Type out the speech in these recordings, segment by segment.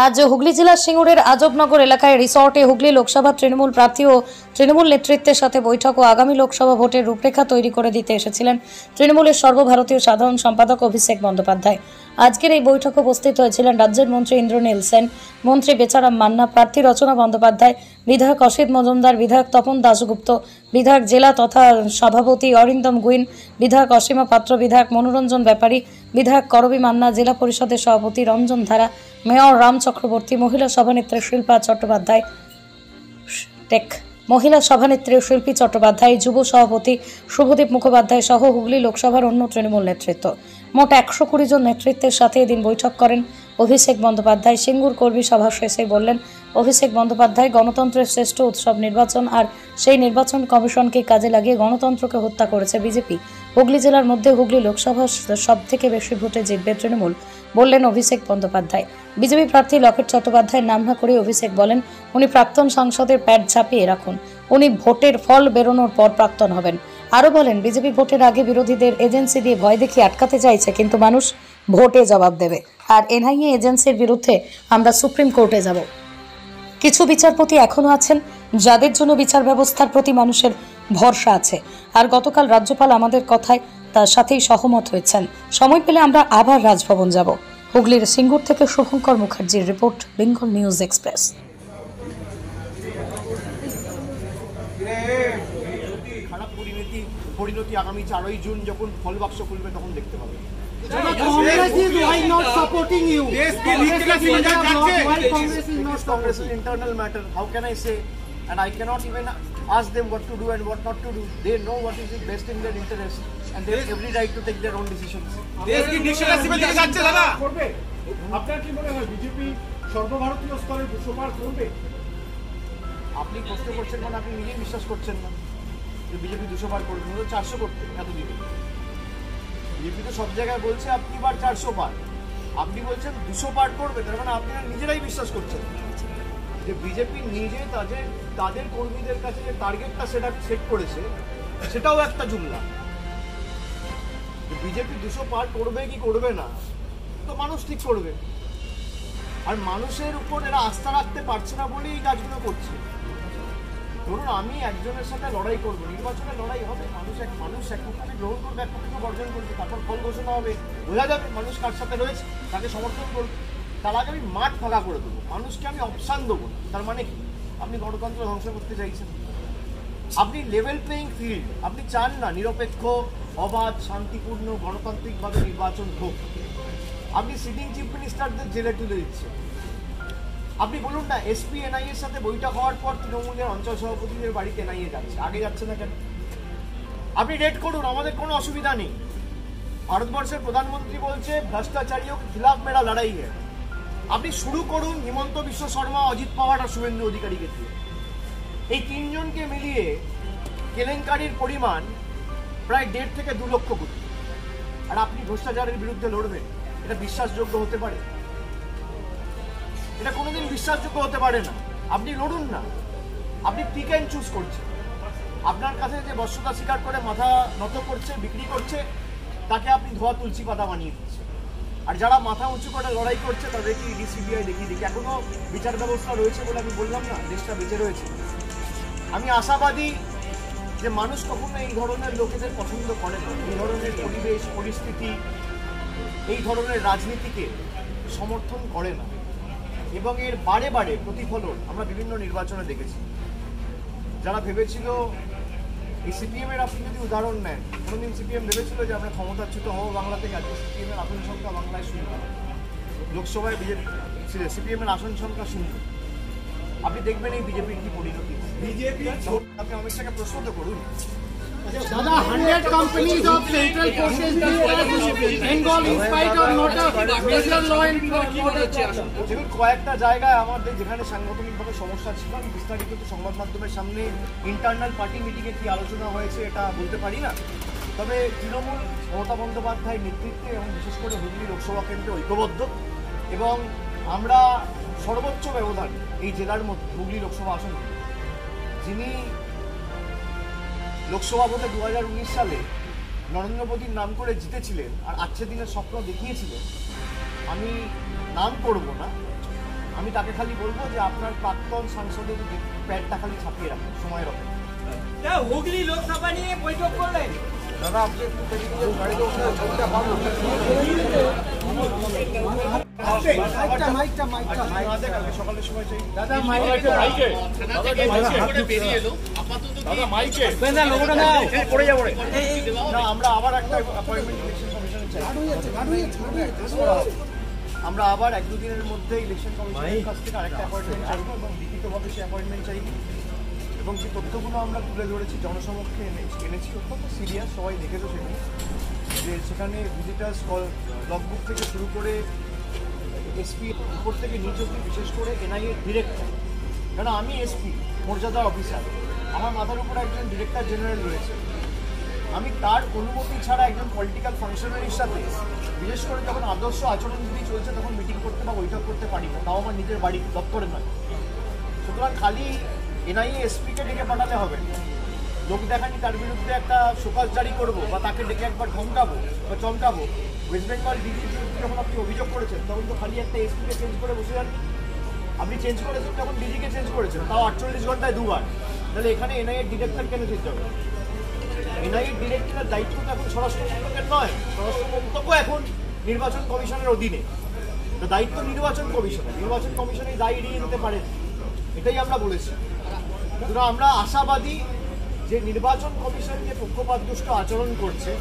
আজ হুগলি জেলার সিঙ্গুরের আজবনগর এলাকায় রিসর্টে হুগলি লোকসভা তৃণমূল প্রার্থী ও তৃণমূল নেতৃত্বের সাথে বৈঠক ও আগামী লোকসভা ভোটের রূপরেখা তৈরি করে দিতে এসেছিলেন তৃণমূলের সর্বভারতীয় সাধারণ সম্পাদক অভিষেক বন্দ্যোপাধ্যায়। আজকের এই বৈঠকে উপস্থিত হয়েছিলেন রাজ্যের মন্ত্রী ইন্দ্রনীল সেন, মন্ত্রী বেচারাম মান্না, প্রার্থী রচনা বন্দ্যোপাধ্যায়, বিধায়ক অসিত মজুমদার, বিধায়ক তপন দাশগুপ্ত, বিধায়ক জেলা তথা সভাপতি অরিন্দম গুইন, বিধায়ক অসীমা পাত্র, বিধায়ক মনোরঞ্জন ব্যাপারী, বিধায়ক করবী মান্না, জেলা পরিষদের সভাপতি রঞ্জন ধারা, মেয়র রাম চক্রবর্তী, মহিলা সভানেত্রী শিল্পা চট্টোপাধ্যায়, মহিলা সভানেত্রী শিল্পী চট্টোপাধ্যায়, যুব সভাপতি শুভদীপ মুখোপাধ্যায় সহ হুগলি লোকসভার অন্য তৃণমূল নেতৃত্ব। মোট 120 জন নেতৃত্বের সাথে এদিন বৈঠক করেন অভিষেক বন্দ্যোপাধ্যায়। সিঙ্গুর কর্মী সভা শেষে বললেন অভিষেক বন্দ্যোপাধ্যায়, গণতন্ত্রের শ্রেষ্ঠ উৎসব নির্বাচন, আর সেই নির্বাচন কমিশনকে কাজে লাগিয়ে গণতন্ত্রকে হত্যা করেছে বিজেপি। হুগলি জেলার মধ্যে হুগলি লোকসভা সবথেকে বেশি ভোটে জিতবে তৃণমূল, বললেন অভিষেক বন্দ্যোপাধ্যায়। বিজেপি প্রার্থী লকেট চট্টোপাধ্যায়ের নাম না করে অভিষেক বলেন, উনি প্রাক্তন সাংসদের প্যাড ছাপিয়ে রাখুন, উনি ভোটের ফল বেরোনোর পর প্রাক্তন হবেন। আরও বলেন, বিজেপি ভোটের আগে বিরোধীদের এজেন্সি দিয়ে ভয় দেখিয়ে আটকাতে চাইছে, কিন্তু মানুষ ভোটে জবাব দেবে। আর এনআইএ এজেন্সির বিরুদ্ধে আমরা সুপ্রিম কোর্টে যাব। কিছু বিচারপতি এখনো আছেন যাদের জন্য বিচার ব্যবস্থার প্রতি মানুষের ভরসা আছে, আর গতকাল রাজ্যপাল আমাদের কথায় তার সাথেই সহমত হয়েছেন। সময় পেলে আমরা আবার রাজভবন যাব। হুগলির সিঙ্গুর থেকে শুভঙ্কর মুখার্জির রিপোর্ট, বেঙ্গল নিউজ এক্সপ্রেস। খারাপ পরিণতি আগামী 4ই জুন যখন ফল বাক্স খুলবে তখন দেখতে পাবে। Congress is why not supporting you? Congress is internal matter. How can I say? And I cannot even ask them what to do and what not to do. They know what is best in their interest, and they have every right to take their own decisions. আপনার কি মনে হয় BJP সর্বভারতীয় স্তরে 200 পার করবে? আপনি প্রশ্ন করছেন মানে আপনি নিজেই বিশ্বাস করছেন না যে বিজেপি 200 পার করবে, 400 করতে এতদিন। বিজেপি তো সব জায়গায় বলছে আপনি বার 400 পার, আপনি বলছেন 200 পার করবে, তার মানে আপনি নিজেরাই বিশ্বাস করছেন যে বিজেপি নিজে তাদের কর্মীদের কাছে যে টার্গেটটা সেটা সেট করেছে সেটাও একটা জুমলা। বিজেপি 200 পার করবে কি করবে না তো মানুষ ঠিক করবে, আর মানুষের উপর এরা আস্থা রাখতে পারছে না বলেই এই কাজগুলো করছে। ধরুন আমি একজনের সাথে লড়াই করবো, নির্বাচনে লড়াই হবে, মানুষ এক পক্ষকে গ্রহণ করবে, এক পক্ষকে বর্জন করবে, তারপর ফল ঘোষণা হবে, বোঝা যাবে মানুষ কার সাথে রয়েছে, তাকে সমর্থন করবে। তার আগে আমি মাঠ ফাঁকা করে দেবো, মানুষকে আমি অপশান দেবো না। তার মানে কি? আপনি গণতন্ত্র ধ্বংস করতে চাইছেন। আপনি লেভেল প্লেইং ফিল্ড আপনি চান না, নিরপেক্ষ, অবাধ, শান্তিপূর্ণ, গণতান্ত্রিকভাবে নির্বাচন হোক। আপনি সিটিং চিফ মিনিস্টারদের জেলে তুলে দিচ্ছেন। আপনি বলুন না, এসপি এনআইএ এর সাথে বৈঠক হওয়ার পর তৃণমূলের অঞ্চল সভাপতিদের বাড়িতে এনআইএ যাচ্ছে, আগে যাচ্ছে না কেন? আপনি রেড করুন, আমাদের কোনো অসুবিধা নেই। ভারতবর্ষের প্রধানমন্ত্রী বলছে ভ্রষ্টাচারীও খিলাফ মেরা লড়াই है। আপনি শুরু করুন হিমন্ত বিশ্ব শর্মা, অজিত পাওয়ার আর শুভেন্দু অধিকারীকে দিয়ে। এই তিনজনকে মিলিয়ে কেলেঙ্কারির পরিমাণ প্রায় 1.5 থেকে 2 লক্ষ কোটি। আর আপনি ভ্রষ্টাচারের বিরুদ্ধে লড়বেন, এটা বিশ্বাসযোগ্য হতে পারে? এটা কোনোদিন বিশ্বাসযোগ্য হতে পারে না। আপনি লড়ুন না, আপনি পিক অ্যান্ড চুজ করছেন। আপনার কাছে যে বশ্যতা স্বীকার করে মাথা নত করছে, বিক্রি করছে, তাকে আপনি ধোয়া তুলসী পাতা বানিয়ে দিচ্ছেন। আর যারা মাথা উঁচু করে লড়াই করছে তাদেরকে ইডি সিবিআই দেখিয়ে দিকে। এখনো বিচার ব্যবস্থা রয়েছে বলে আমি বললাম না, দেশটা বেঁচে রয়েছে। আমি আশাবাদী যে মানুষ কখনো এই ধরনের লোকেদের পছন্দ করে না, এই ধরনের পরিবেশ পরিস্থিতি, এই ধরনের রাজনীতিকে সমর্থন করে না, এবং এর বারে বারে প্রতিফলন আমরা বিভিন্ন নির্বাচনে দেখেছি। যারা ভেবেছিল এই সিপিএম এর, আপনি যদি উদাহরণ নেন, কোনোদিন সিপিএম ভেবেছিল যে আমরা ক্ষমতাচ্যুত হবো বাংলা থেকে? আজকে সিপিএম এর আসন সংখ্যা বাংলায় 0, লোকসভায় সিপিএম এর আসন সংখ্যা 0। আপনি দেখবেন এই বিজেপির কি পরিণতি। আপনি অমিত শাহকে প্রশ্ন তো করুন। Dada, 100 companies of central forces Bengal in spite of not a major law enforcement. দেখুন, কয়েকটা জায়গায় আমাদের যেখানে সাংগঠনিকভাবে সমস্যা ছিল, আমি বিস্তারিত সংবাদ মাধ্যমের সামনে ইন্টারনাল পার্টি মিটিংয়ে কি আলোচনা হয়েছে এটা বলতে পারি না। তবে তৃণমূল মমতা বন্দ্যোপাধ্যায়ের নেতৃত্বে এবং বিশেষ করে হুগলি লোকসভা কেন্দ্রে ঐক্যবদ্ধ, এবং আমরা সর্বোচ্চ ব্যবধান এই জেলার মধ্যে হুগলি লোকসভা আসন, যিনি লোকসভা ভোটে 2019 সালে নরেন্দ্র মোদীর নাম করে জিতেছিলেন আর আজকের দিনের স্বপ্ন দেখিয়েছিলেন। আমি নাম করব না, আমি তাকে খালি বলবো যে আপনার প্রাক্তন সাংসদের প্যাডটা খালি ছাপিয়ে রাখুন, সময়ের অপেক্ষা। হুগলি লোকসভা নিয়ে বৈঠক করলেন দাদা আপনি একটু গাড়িতে বসে ছবিটা পাবেন। সকালের সময় চাই দাদা পড়ে যাবো। না আমরা আবার একটা অ্যাপয়েন্টমেন্ট ইলেকশন কমিশনে চাই। আমরা আবার 1-2 দিনের মধ্যে ইলেকশন কমিশনের কাছ থেকে আরেকটা অ্যাপয়েন্টমেন্ট চাইবো এবং লিখিতভাবে সেই অ্যাপয়েন্টমেন্ট চাইবো। এবং যে তথ্যগুলো আমরা তুলে ধরেছি জনসমক্ষে এনেছি অত্যন্ত সিরিয়াস, সবাই দেখেছো সেখানে, যে সেখানে ভিজিটার্স লগবুক থেকে শুরু করে এসপি উপর থেকে নিচ অব্দি, বিশেষ করে এনআইএ ডিরেক্টর, কারণ আমি এসপি মর্যাদা অফিসার, আমার মাথার উপর একজন ডিরেক্টর জেনারেল রয়েছে, আমি তার অনুমতি ছাড়া একজন পলিটিক্যাল ফাংশনারির সাথে, বিশেষ করে যখন আদর্শ আচরণবিধি চলছে তখন মিটিং করতে বা বৈঠক করতে পারি না, তাও আমার নিজের বাড়ি দপ্তরে নয়। সুতরাং খালি এনআইএ এসপিকে ডেকে পাঠালে হবে, লোক দেখানি তার বিরুদ্ধে একটা শোকজ জারি করবো বা তাকে ডেকে একবার ধমকাবো বা চমকাবো। ওয়েস্ট বেঙ্গল ডিজির বিরুদ্ধে যখন আপনি অভিযোগ করেছেন তখন তো খালি একটা এসপিকে চেঞ্জ করে বসে যান, আপনি চেঞ্জ করেছেন যখন ডিজিকে চেঞ্জ করেছেন, তাও 48 ঘন্টায় 2 বার। তাহলে এখানে এনআইএ ডিরেক্টর কেন চেঞ্জ হবে? এনআইএ ডিরেক্টরের দায়িত্ব তো এখন স্বরাষ্ট্র মন্ত্রকের নয়, স্বরাষ্ট্র মন্ত্রকও এখন নির্বাচন কমিশনের অধীনে, তো দায়িত্ব নির্বাচন কমিশনের, নির্বাচন কমিশন এই দায় এড়িয়ে নিতে পারেন, এটাই আমরা বলেছি। সুতরাং আমরা আশাবাদী যে নির্বাচন কমিশন যে পক্ষপাতদুষ্ট আচরণ করছে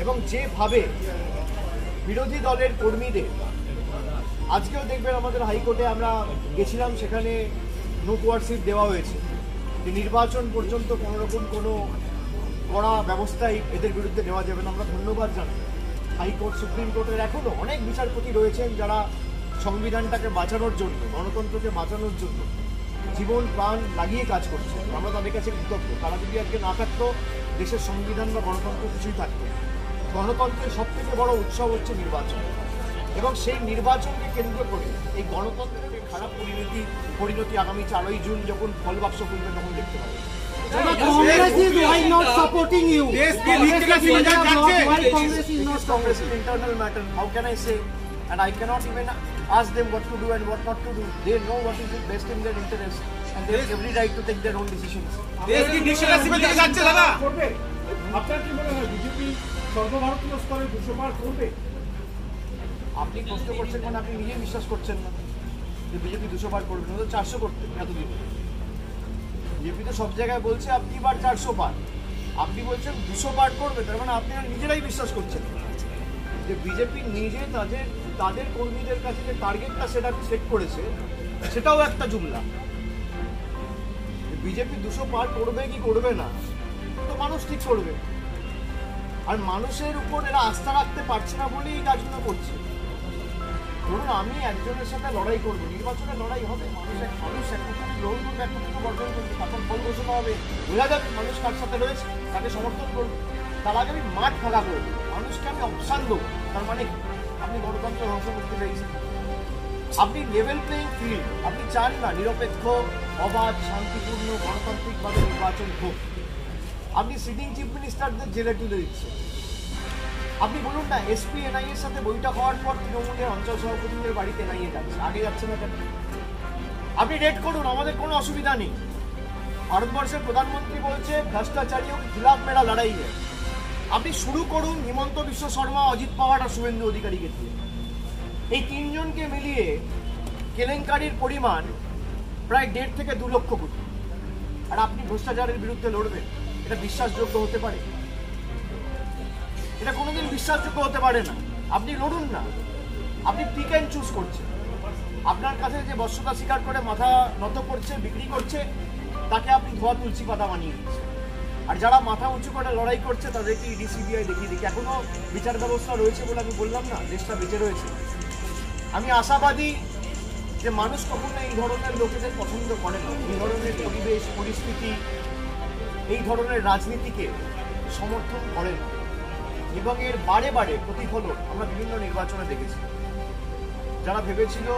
এবং যেভাবে বিরোধী দলের কর্মীদের, আজকেও দেখবেন আমাদের হাইকোর্টে আমরা গেছিলাম, সেখানে নো কোয়ার্সিভ দেওয়া হয়েছে যে নির্বাচন পর্যন্ত কোনোরকম কোনো কড়া ব্যবস্থাই এদের বিরুদ্ধে নেওয়া যাবে না। আমরা ধন্যবাদ জানাই হাইকোর্ট, সুপ্রিম কোর্টের এখনও অনেক বিচারপতি রয়েছেন যারা সংবিধানটাকে বাঁচানোর জন্য, গণতন্ত্রকে বাঁচানোর জন্য জীবন প্রাণ লাগিয়ে কাজ করছে। আমরা তাদের কাছে কৃতজ্ঞ। তারা যদি আজকে না থাকতো দেশের সংবিধান বা গণতন্ত্র কিছুই থাকতো। গণতন্ত্রের সবথেকে বড় উৎসব হচ্ছে নির্বাচন, এবং সেই নির্বাচনকে কেন্দ্র করে এই গণতন্ত্রের খারাপ পরিণতি আগামী 4ই জুন যখন ফল বাক্স খুলবে তখন দেখতে পাবে। Congress is why not supporting you? Congress is internal matter. How can I say? And I cannot even ask them what to do and what not to do. They know what is best in their interest, and they have every right to take their own decisions. আপনার কি মনে হয় BJP সর্বভারতীয় স্তরে 200 বার করবে? আপনি প্রশ্ন করছেন মানে আপনি নিজে বিশ্বাস করছেন না যে বিজেপি 200 বার করবে, না তো 400 করতে এতদিন। বিজেপি তো সব জায়গায় বলছে আপনি বার 400 বার, আপনি বলছেন 200 বার করবে, তার মানে আপনারা নিজেরাই বিশ্বাস করছেন যে বিজেপি নিজে তাদের কর্মীদের কাছে যে টার্গেটটা সেট করেছে সেটাও একটা জুমলা। বিজেপি 200 পার করবে কি করবে না তো মানুষ ঠিক করবে, আর মানুষের উপর এরা আস্থা রাখতে পারছে না বলেই এই কাজগুলো করছে। ধরুন আমি একজনের সাথে লড়াই করবো, নির্বাচনে লড়াই হবে, মানুষ একটু গ্রহণ করবে, একটু বর্জন করবে, তারপর ফল ঘোষণা হবে, বোঝা যাবে মানুষ কার সাথে রয়েছে, তাকে সমর্থন করবে। তার আগে আমি মাঠ ফাঁকা করবো, মানুষকে আমি অপশান দেবো। তার মানে আপনি গণতন্ত্র ধ্বংস করতে চাইছেন, আপনি লেভেল প্লেইং ফিল্ড আপনি চান না, নিরপেক্ষ অবাধ শান্তিপূর্ণ গণতান্ত্রিকভাবে নির্বাচন হোক। আপনি সিটিং চিফ মিনিস্টারদের জেলে তুলে দিচ্ছেন। আপনি বলুন না, এসপি এনআইএর সাথে বৈঠক হওয়ার পর তৃণমূলের অঞ্চল সভাপতিদের বাড়িতে এনআইএ যাচ্ছে, আগে যাচ্ছে না কেন? আপনি রেড করুন, আমাদের কোনো অসুবিধা নেই। ভারতবর্ষের প্রধানমন্ত্রী বলছে ভ্রষ্টাচারীও খিলাফ মেরা লড়াই है। আপনি শুরু করুন হিমন্ত বিশ্ব শর্মা, অজিত পাওয়ার আর শুভেন্দু অধিকারীকে দিয়ে। এই তিনজনকে মিলিয়ে কেলেঙ্কারির পরিমাণ প্রায় 1.5 থেকে 2 লক্ষ কোটি, আর আপনি ভ্রষ্টাচারের বিরুদ্ধে লড়বেন? এটা বিশ্বাসযোগ্য হতে পারে? এটা কোনোদিন বিশ্বাসযোগ্য হতে পারে না। আপনি লড়ুন না, আপনি পিক অ্যান্ড চুজ করছেন। আপনার কাছে যে বশ্যতা স্বীকার করে মাথা নত করছে, বিক্রি করছে, তাকে আপনি ধোয়া তুলসী পাতা বানিয়ে দিচ্ছেন। আর যারা মাথা উঁচু করে লড়াই করছে তাদেরকে ইডি সিবিআই দেখিয়ে দিকে। এখনো বিচার ব্যবস্থা রয়েছে বলে আমি বললাম না, দেশটা বেঁচে রয়েছে। আমি আশাবাদী যে মানুষ কখনো এই ধরনের লোকেদের পছন্দ করে না, এই ধরনের পরিবেশ পরিস্থিতি, এই ধরনের রাজনীতিকে সমর্থন করে না, এবং এর বারে বারে প্রতিফলন আমরা বিভিন্ন নির্বাচনে দেখেছি। যারা ভেবেছিল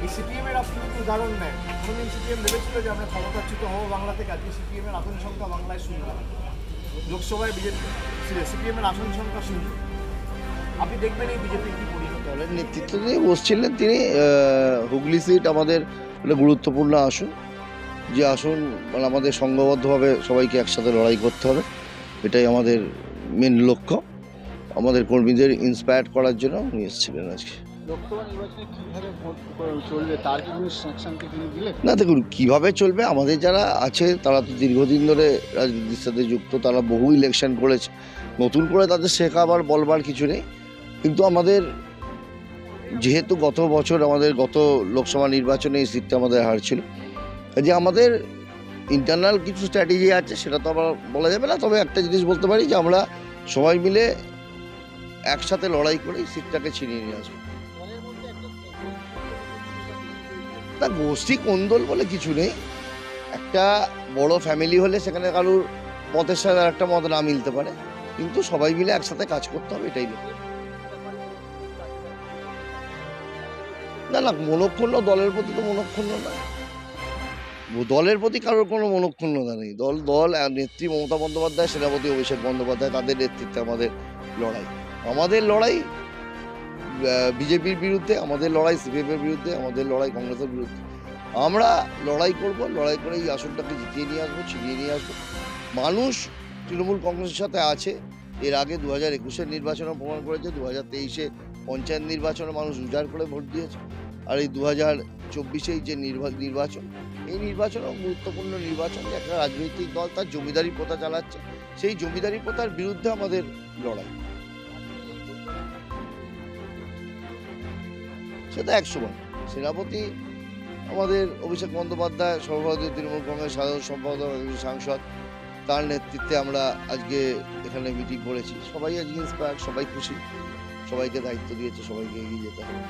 এই সিপিএমের আপনি যদি উদাহরণ নেন, কোনোদিন সিপিএম ভেবেছিল যে আমরা ক্ষমতাচ্যুত হবো বাংলা থেকে? আজকে সিপিএমের আসন সংখ্যা বাংলায় 0, লোকসভায় বিজেপি সিপিএমের আসন সংখ্যা 0। আপনি দেখবেন এই বিজেপির কি পরিণত দলের নেতৃত্ব নিয়ে বসছিলেন তিনি। হুগলি সিট আমাদের একটা গুরুত্বপূর্ণ আসন, যে আসন মানে আমাদের সংঘবদ্ধভাবে সবাইকে একসাথে লড়াই করতে হবে, এটাই আমাদের মেন লক্ষ্য। আমাদের কর্মীদের ইন্সপায়ার করার জন্য উনি এসেছিলেন আজকে। লোকসভা নির্বাচনে কিভাবে ভোট চলবে তার কি কোনো ইনস্ট্রাকশন কি তিনি দিলেন? না দেখুন, কীভাবে চলবে, আমাদের যারা আছে তারা তো দীর্ঘদিন ধরে রাজনীতির সাথে যুক্ত, তারা বহু ইলেকশন করেছে, নতুন করে তাদের শেখাবার বলবার কিছু নেই। কিন্তু আমাদের যেহেতু গত বছর আমাদের গত লোকসভা নির্বাচনে এই সিটটা আমাদের হার ছিল, যে আমাদের ইন্টারনাল কিছু স্ট্র্যাটেজি আছে সেটা তো আবার বলা যাবে না। তবে একটা জিনিস বলতে পারি যে আমরা সবাই মিলে একসাথে লড়াই করে সিটটাকে ছিনিয়ে নিয়ে আসবো। না, গোষ্ঠী কোন্দল বলে কিছু নেই। একটা বড় ফ্যামিলি হলে সেখানে কারোর মতের সাথে আর একটা মত না মিলতে পারে, কিন্তু সবাই মিলে একসাথে কাজ করতে হবে, এটাই লোক। না না, মনক্ষুণ্ণ দলের প্রতি তো মনক্ষুণ্ণ না, দলের প্রতি কারোর কোনো মনক্ষুণ্ণতা নেই। দল নেত্রী মমতা বন্দ্যোপাধ্যায়, সেনাপতি অভিষেক বন্দ্যোপাধ্যায়, তাদের নেতৃত্বে আমাদের লড়াই। আমাদের লড়াই বিজেপির বিরুদ্ধে, আমাদের লড়াই সিপিএমের বিরুদ্ধে, আমাদের লড়াই কংগ্রেসের বিরুদ্ধে। আমরা লড়াই করব, লড়াই করে এই আসনটাকে জিতিয়ে নিয়ে আসবো, ছিনিয়ে নিয়ে আসবো। মানুষ তৃণমূল কংগ্রেসের সাথে আছে। এর আগে 2021-এর নির্বাচনও প্রমাণ করেছে, 2023-এ পঞ্চায়েত নির্বাচনে মানুষ উজাড় করে ভোট দিয়েছে, আর এই 2024-এই যে নির্বাচন, এই নির্বাচনও গুরুত্বপূর্ণ নির্বাচন। একটা রাজনৈতিক দল তার জমিদারি প্রথা চালাচ্ছে, সেই জমিদারি প্রথার বিরুদ্ধে আমাদের লড়াই। সেটা 100বার। সেনাপতি আমাদের অভিষেক বন্দ্যোপাধ্যায়, সর্বভারতীয় তৃণমূল কংগ্রেস সাধারণ সম্পাদক, সাংসদ, তার নেতৃত্বে আমরা আজকে এখানে মিটিং করেছি। সবাই আজকে ইন্সপায়ার্ড, সবাই খুশি, সবাইকে দায়িত্ব দিয়েছে, সবাইকে এগিয়ে যেতে হবে।